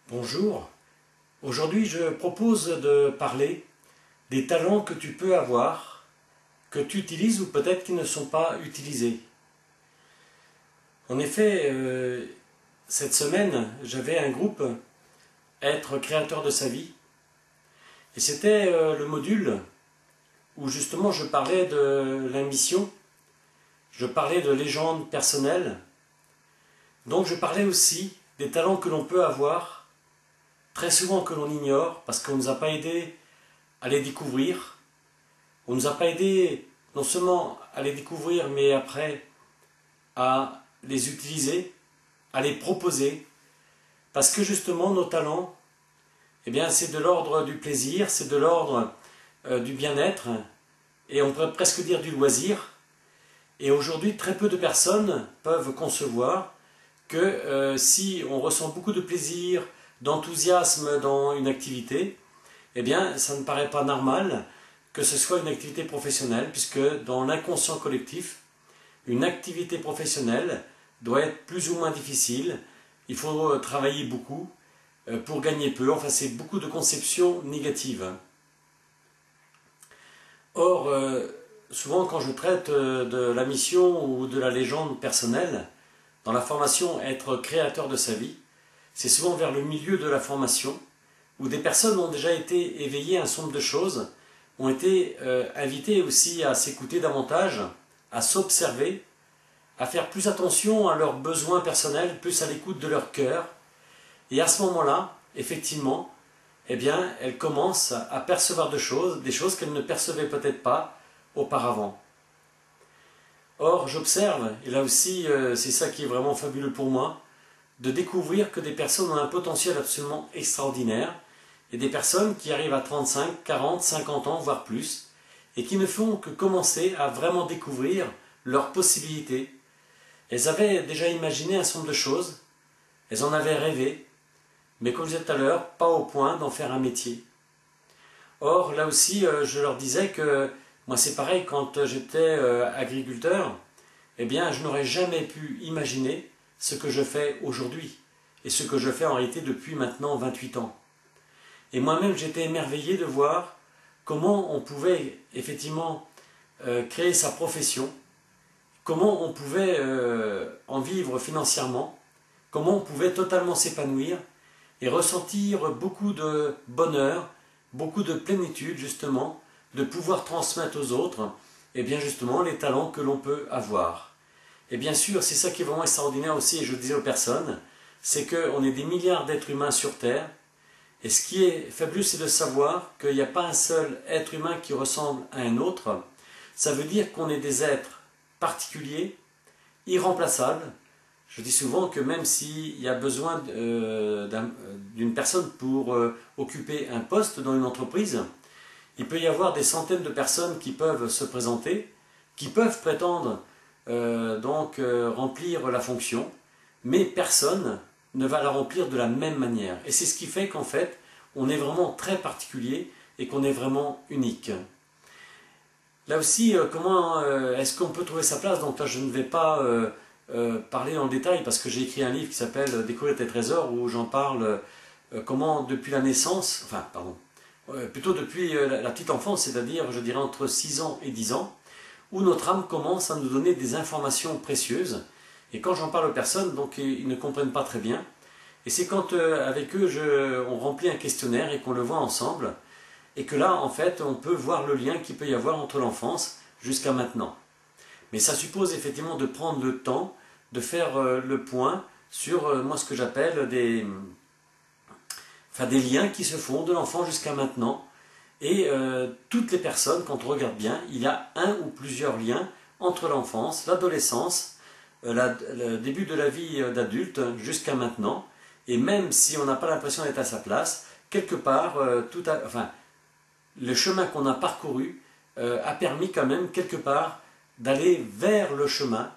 Bonjour, aujourd'hui je propose de parler des talents que tu peux avoir, que tu utilises ou peut-être qui ne sont pas utilisés. En effet, cette semaine j'avais un groupe Être créateur de sa vie et c'était le module où justement je parlais de la mission, je parlais de légende personnelle, donc je parlais aussi des talents que l'on peut avoir très souvent que l'on ignore parce qu'on ne nous a pas aidé à les découvrir. On ne nous a pas aidé non seulement à les découvrir, mais après à les utiliser, à les proposer. Parce que justement, nos talents, eh bien, c'est de l'ordre du plaisir, c'est de l'ordre du bien-être, et on pourrait presque dire du loisir. Et aujourd'hui, très peu de personnes peuvent concevoir que si on ressent beaucoup de plaisir, d'enthousiasme dans une activité, eh bien, ça ne paraît pas normal que ce soit une activité professionnelle, puisque dans l'inconscient collectif, une activité professionnelle doit être plus ou moins difficile, il faut travailler beaucoup pour gagner peu, enfin c'est beaucoup de conceptions négatives. Or, souvent quand je traite de la mission ou de la légende personnelle, dans la formation Être créateur de sa vie, c'est souvent vers le milieu de la formation, où des personnes ont déjà été éveillées à un certain nombre de choses, ont été invitées aussi à s'écouter davantage, à s'observer, à faire plus attention à leurs besoins personnels, plus à l'écoute de leur cœur. Et à ce moment-là, effectivement, eh bien, elles commencent à percevoir des choses qu'elles ne percevaient peut-être pas auparavant. Or, j'observe, et là aussi, c'est ça qui est vraiment fabuleux pour moi, de découvrir que des personnes ont un potentiel absolument extraordinaire, et des personnes qui arrivent à 35, 40, 50 ans, voire plus, et qui ne font que commencer à vraiment découvrir leurs possibilités. Elles avaient déjà imaginé un certain nombre de choses, elles en avaient rêvé, mais comme je disais tout à l'heure, pas au point d'en faire un métier. Or, là aussi, je leur disais que moi c'est pareil, quand j'étais agriculteur, eh bien, je n'aurais jamais pu imaginer ce que je fais aujourd'hui, et ce que je fais en réalité depuis maintenant 28 ans. Et moi-même, j'étais émerveillé de voir comment on pouvait effectivement créer sa profession, comment on pouvait en vivre financièrement, comment on pouvait totalement s'épanouir et ressentir beaucoup de bonheur, beaucoup de plénitude justement, de pouvoir transmettre aux autres, et bien justement les talents que l'on peut avoir. Et bien sûr, c'est ça qui est vraiment extraordinaire aussi, et je le disais aux personnes, c'est qu'on est des milliards d'êtres humains sur Terre, et ce qui est fabuleux, c'est de savoir qu'il n'y a pas un seul être humain qui ressemble à un autre. Ça veut dire qu'on est des êtres particuliers, irremplaçables. Je dis souvent que même s'il y a besoin d'une personne pour occuper un poste dans une entreprise, il peut y avoir des centaines de personnes qui peuvent se présenter, qui peuvent prétendre remplir la fonction, mais personne ne va la remplir de la même manière. Et c'est ce qui fait qu'en fait, on est vraiment très particulier et qu'on est vraiment unique. Là aussi, comment est-ce qu'on peut trouver sa place? Donc là, je ne vais pas parler en détail parce que j'ai écrit un livre qui s'appelle Découvrir tes trésors, où j'en parle comment depuis la naissance, enfin pardon, plutôt depuis la petite enfance, c'est-à-dire je dirais entre 6 ans et 10 ans, où notre âme commence à nous donner des informations précieuses. Et quand j'en parle aux personnes, donc ils ne comprennent pas très bien. Et c'est quand avec eux, on remplit un questionnaire et qu'on le voit ensemble, et que là, en fait, on peut voir le lien qu'il peut y avoir entre l'enfance jusqu'à maintenant. Mais ça suppose effectivement de prendre le temps, de faire le point sur moi ce que j'appelle des liens qui se font de l'enfant jusqu'à maintenant. Et toutes les personnes, quand on regarde bien, il y a un ou plusieurs liens entre l'enfance, l'adolescence, le début de la vie d'adulte jusqu'à maintenant. Et même si on n'a pas l'impression d'être à sa place, quelque part, le chemin qu'on a parcouru a permis quand même quelque part d'aller vers le chemin.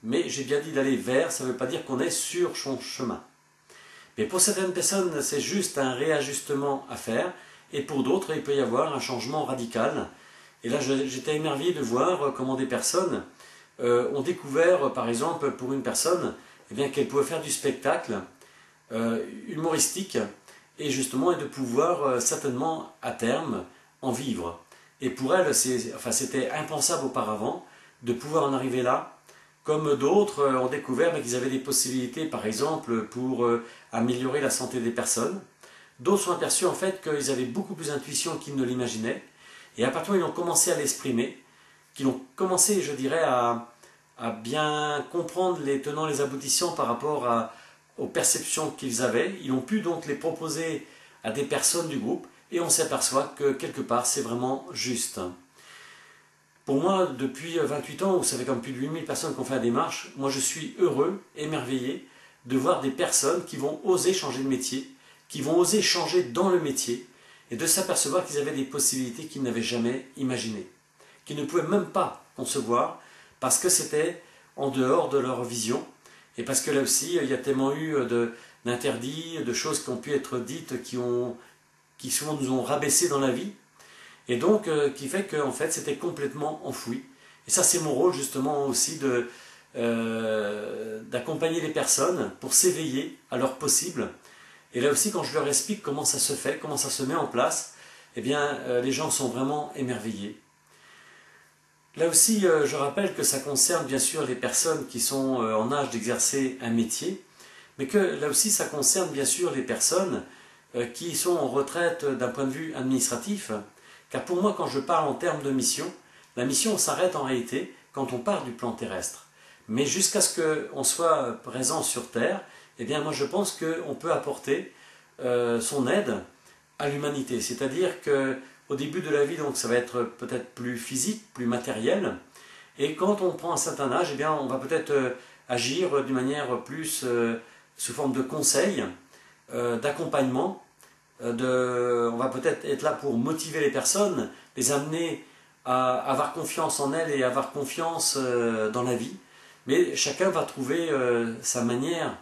Mais j'ai bien dit d'aller vers, ça ne veut pas dire qu'on est sur son chemin. Mais pour certaines personnes, c'est juste un réajustement à faire. Et pour d'autres, il peut y avoir un changement radical. Et là, j'étais émerveillé de voir comment des personnes ont découvert, par exemple, pour une personne, eh bien, qu'elle pouvait faire du spectacle humoristique et justement et de pouvoir certainement à terme en vivre. Et pour elle, c'était impensable auparavant de pouvoir en arriver là, comme d'autres ont découvert qu'ils avaient des possibilités, par exemple, pour améliorer la santé des personnes. D'autres ont aperçu en fait qu'ils avaient beaucoup plus d'intuition qu'ils ne l'imaginaient. Et à partir du moment où ils ont commencé à l'exprimer, qu'ils ont commencé, je dirais, à bien comprendre les tenants, les aboutissants par rapport aux perceptions qu'ils avaient, ils ont pu donc les proposer à des personnes du groupe et on s'aperçoit que quelque part c'est vraiment juste. Pour moi, depuis 28 ans, où ça fait comme plus de 8000 personnes qui ont fait la démarche, moi je suis heureux, émerveillé de voir des personnes qui vont oser changer de métier, qui vont oser changer dans le métier et de s'apercevoir qu'ils avaient des possibilités qu'ils n'avaient jamais imaginées, qu'ils ne pouvaient même pas concevoir parce que c'était en dehors de leur vision et parce que là aussi il y a tellement eu d'interdits, de choses qui ont pu être dites qui souvent nous ont rabaissés dans la vie et donc qui fait qu'en fait c'était complètement enfoui. Et ça c'est mon rôle justement aussi d'accompagner les personnes pour s'éveiller à leur possible. Et là aussi, quand je leur explique comment ça se fait, comment ça se met en place, eh bien, les gens sont vraiment émerveillés. Là aussi, je rappelle que ça concerne bien sûr les personnes qui sont en âge d'exercer un métier, mais que là aussi, ça concerne bien sûr les personnes qui sont en retraite d'un point de vue administratif. Car pour moi, quand je parle en termes de mission, la mission s'arrête en réalité quand on part du plan terrestre. Mais jusqu'à ce qu'on soit présent sur Terre, eh bien moi je pense qu'on peut apporter son aide à l'humanité. C'est-à-dire qu'au début de la vie, donc, ça va être peut-être plus physique, plus matériel. Et quand on prend un certain âge, eh bien, on va peut-être agir d'une manière plus sous forme de conseil, d'accompagnement. On va peut-être être là pour motiver les personnes, les amener à avoir confiance en elles et avoir confiance dans la vie. Mais chacun va trouver sa manière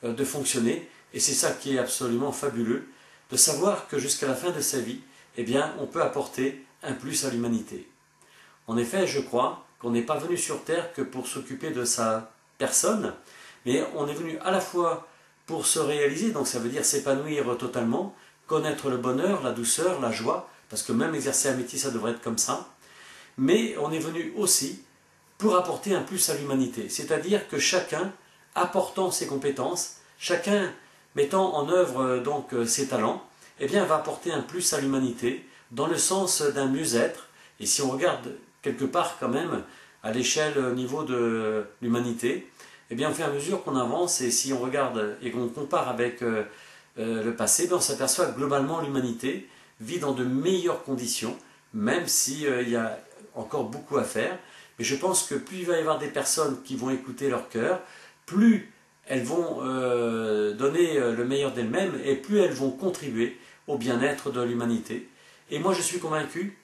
de fonctionner et c'est ça qui est absolument fabuleux, de savoir que jusqu'à la fin de sa vie, eh bien, on peut apporter un plus à l'humanité. En effet, je crois qu'on n'est pas venu sur Terre que pour s'occuper de sa personne, mais on est venu à la fois pour se réaliser, donc ça veut dire s'épanouir totalement, connaître le bonheur, la douceur, la joie, parce que même exercer un métier, ça devrait être comme ça, mais on est venu aussi pour apporter un plus à l'humanité, c'est-à-dire que chacun apportant ses compétences, chacun mettant en œuvre donc ses talents, eh bien va apporter un plus à l'humanité dans le sens d'un mieux-être. Et si on regarde quelque part quand même à l'échelle au niveau de l'humanité, eh bien au fur et à mesure qu'on avance et si on regarde et qu'on compare avec le passé, on s'aperçoit que globalement l'humanité vit dans de meilleures conditions, même s'il y a encore beaucoup à faire. Mais je pense que plus il va y avoir des personnes qui vont écouter leur cœur, plus elles vont donner le meilleur d'elles-mêmes et plus elles vont contribuer au bien-être de l'humanité. Et moi je suis convaincu,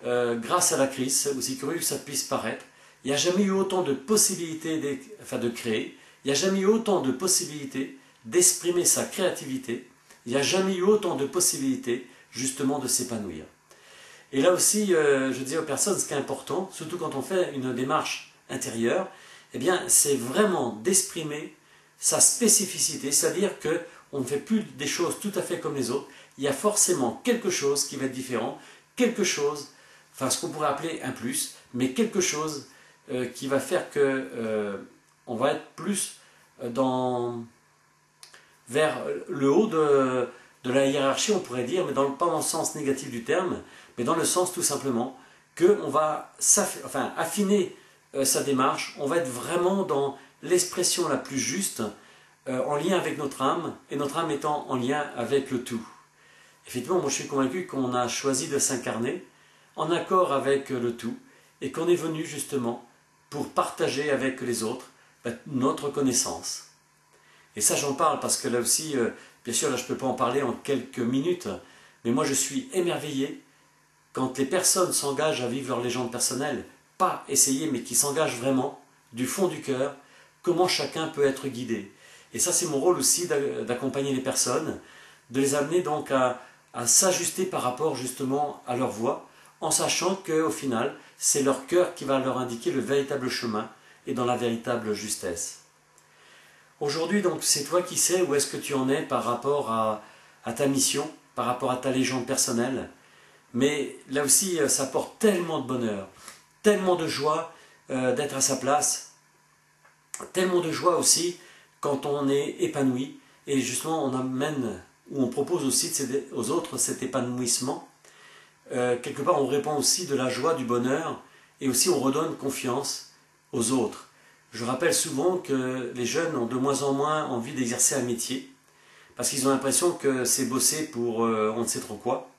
grâce à la crise, aussi curieux que ça puisse paraître, il n'y a jamais eu autant de possibilités de créer, il n'y a jamais eu autant de possibilités d'exprimer sa créativité, il n'y a jamais eu autant de possibilités justement de s'épanouir. Et là aussi, je dis aux personnes, ce qui est important, surtout quand on fait une démarche intérieure, eh bien, c'est vraiment d'exprimer sa spécificité, c'est-à-dire qu'on ne fait plus des choses tout à fait comme les autres, il y a forcément quelque chose qui va être différent, quelque chose, enfin ce qu'on pourrait appeler un plus, mais quelque chose qui va faire que on va être plus vers le haut de la hiérarchie, on pourrait dire, mais pas dans le sens négatif du terme, mais dans le sens tout simplement qu'on va affiner sa démarche, on va être vraiment dans l'expression la plus juste, en lien avec notre âme, et notre âme étant en lien avec le tout. Effectivement, moi je suis convaincu qu'on a choisi de s'incarner en accord avec le tout, et qu'on est venu justement pour partager avec les autres notre connaissance. Et ça j'en parle parce que là aussi, bien sûr là je ne peux pas en parler en quelques minutes, mais moi je suis émerveillé quand les personnes s'engagent à vivre leur légende personnelle, pas essayer, mais qui s'engagent vraiment, du fond du cœur, comment chacun peut être guidé. Et ça, c'est mon rôle aussi d'accompagner les personnes, de les amener donc à s'ajuster par rapport justement à leur voie, en sachant qu'au final, c'est leur cœur qui va leur indiquer le véritable chemin et dans la véritable justesse. Aujourd'hui, donc, c'est toi qui sais où est-ce que tu en es par rapport à ta mission, par rapport à ta légende personnelle. Mais là aussi, ça apporte tellement de bonheur, tellement de joie d'être à sa place, tellement de joie aussi quand on est épanoui. Et justement, on amène, ou on propose aussi aux autres cet épanouissement. Quelque part, on répand aussi de la joie, du bonheur, et aussi on redonne confiance aux autres. Je rappelle souvent que les jeunes ont de moins en moins envie d'exercer un métier, parce qu'ils ont l'impression que c'est bosser pour on ne sait trop quoi.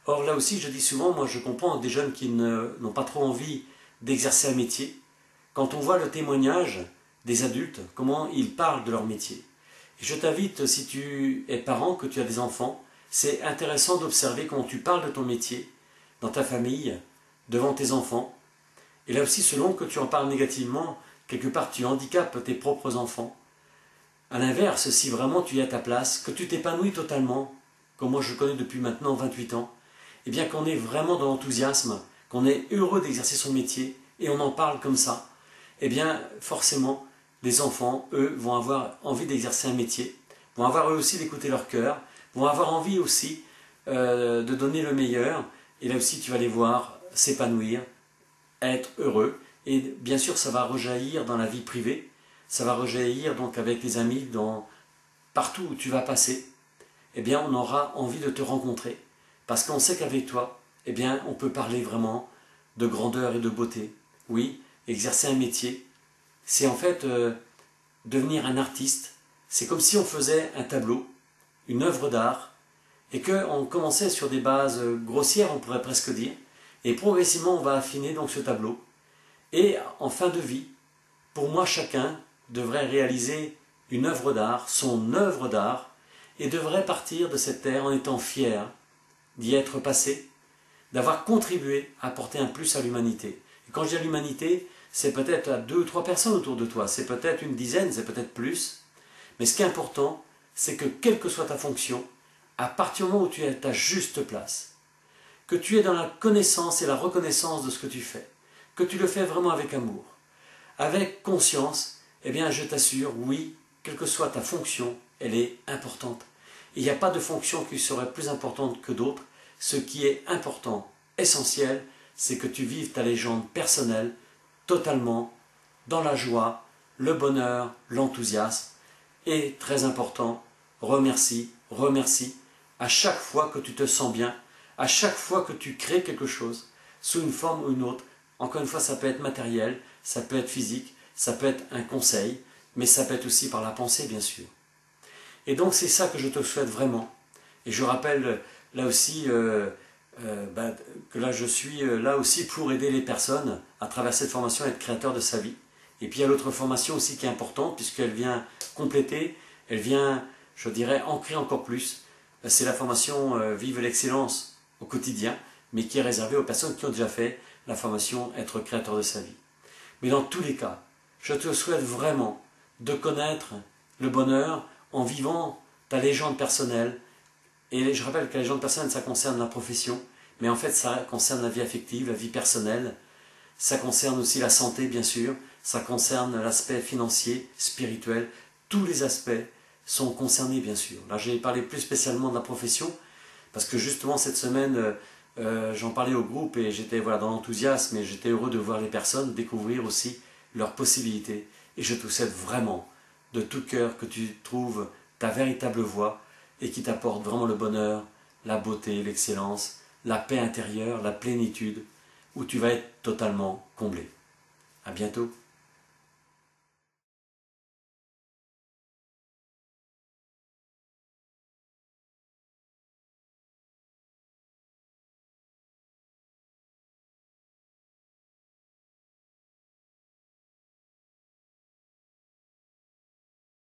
Or là aussi, je dis souvent, moi je comprends des jeunes qui n'ont pas trop envie d'exercer un métier. Quand on voit le témoignage des adultes, comment ils parlent de leur métier. Et je t'invite, si tu es parent, que tu as des enfants, c'est intéressant d'observer comment tu parles de ton métier, dans ta famille, devant tes enfants. Et là aussi, selon que tu en parles négativement, quelque part tu handicapes tes propres enfants. A l'inverse, si vraiment tu es à ta place, que tu t'épanouis totalement, comme moi je connais depuis maintenant 28 ans, et bien qu'on est vraiment dans l'enthousiasme, qu'on est heureux d'exercer son métier, et on en parle comme ça, et bien forcément, les enfants, eux, vont avoir envie d'exercer un métier, vont avoir eux aussi d'écouter leur cœur, vont avoir envie aussi de donner le meilleur, et là aussi tu vas les voir s'épanouir, être heureux, et bien sûr ça va rejaillir dans la vie privée, ça va rejaillir donc avec les amis, partout où tu vas passer, eh bien on aura envie de te rencontrer, parce qu'on sait qu'avec toi, eh bien on peut parler vraiment de grandeur et de beauté. Oui, exercer un métier, c'est en fait devenir un artiste, c'est comme si on faisait un tableau, une œuvre d'art, et qu'on commençait sur des bases grossières, on pourrait presque dire, et progressivement on va affiner donc ce tableau, et en fin de vie, pour moi chacun devrait réaliser une œuvre d'art, son œuvre d'art, et devrait partir de cette terre en étant fier d'y être passé, d'avoir contribué à apporter un plus à l'humanité. Et quand je dis à l'humanité, c'est peut-être à 2 ou 3 personnes autour de toi, c'est peut-être une dizaine, c'est peut-être plus, mais ce qui est important, c'est que quelle que soit ta fonction, à partir du moment où tu es à ta juste place, que tu es dans la connaissance et la reconnaissance de ce que tu fais, que tu le fais vraiment avec amour, avec conscience, eh bien je t'assure, oui, quelle que soit ta fonction, elle est importante. Il n'y a pas de fonction qui serait plus importante que d'autres. Ce qui est important, essentiel, c'est que tu vives ta légende personnelle totalement dans la joie, le bonheur, l'enthousiasme. Et très important, remercie à chaque fois que tu te sens bien, à chaque fois que tu crées quelque chose, sous une forme ou une autre. Encore une fois, ça peut être matériel, ça peut être physique, ça peut être un conseil, mais ça peut être aussi par la pensée, bien sûr. Et donc c'est ça que je te souhaite vraiment. Et je rappelle là aussi que là je suis là aussi pour aider les personnes à travers cette formation à être créateur de sa vie. Et puis il y a l'autre formation aussi qui est importante puisqu'elle vient compléter, elle vient, je dirais, ancrer encore plus. C'est la formation Vive l'excellence au quotidien, mais qui est réservée aux personnes qui ont déjà fait la formation Être créateur de sa vie. Mais dans tous les cas, je te souhaite vraiment de connaître le bonheur en vivant ta légende personnelle. Et je rappelle que la légende personnelle, ça concerne la profession, mais en fait ça concerne la vie affective, la vie personnelle, ça concerne aussi la santé bien sûr, ça concerne l'aspect financier, spirituel, tous les aspects sont concernés bien sûr. Là j'ai parlé plus spécialement de la profession, parce que justement cette semaine, j'en parlais au groupe et j'étais voilà, dans l'enthousiasme et j'étais heureux de voir les personnes découvrir aussi leurs possibilités. Et je te souhaite vraiment de tout cœur que tu trouves ta véritable voie et qui t'apporte vraiment le bonheur, la beauté, l'excellence, la paix intérieure, la plénitude, où tu vas être totalement comblé. À bientôt.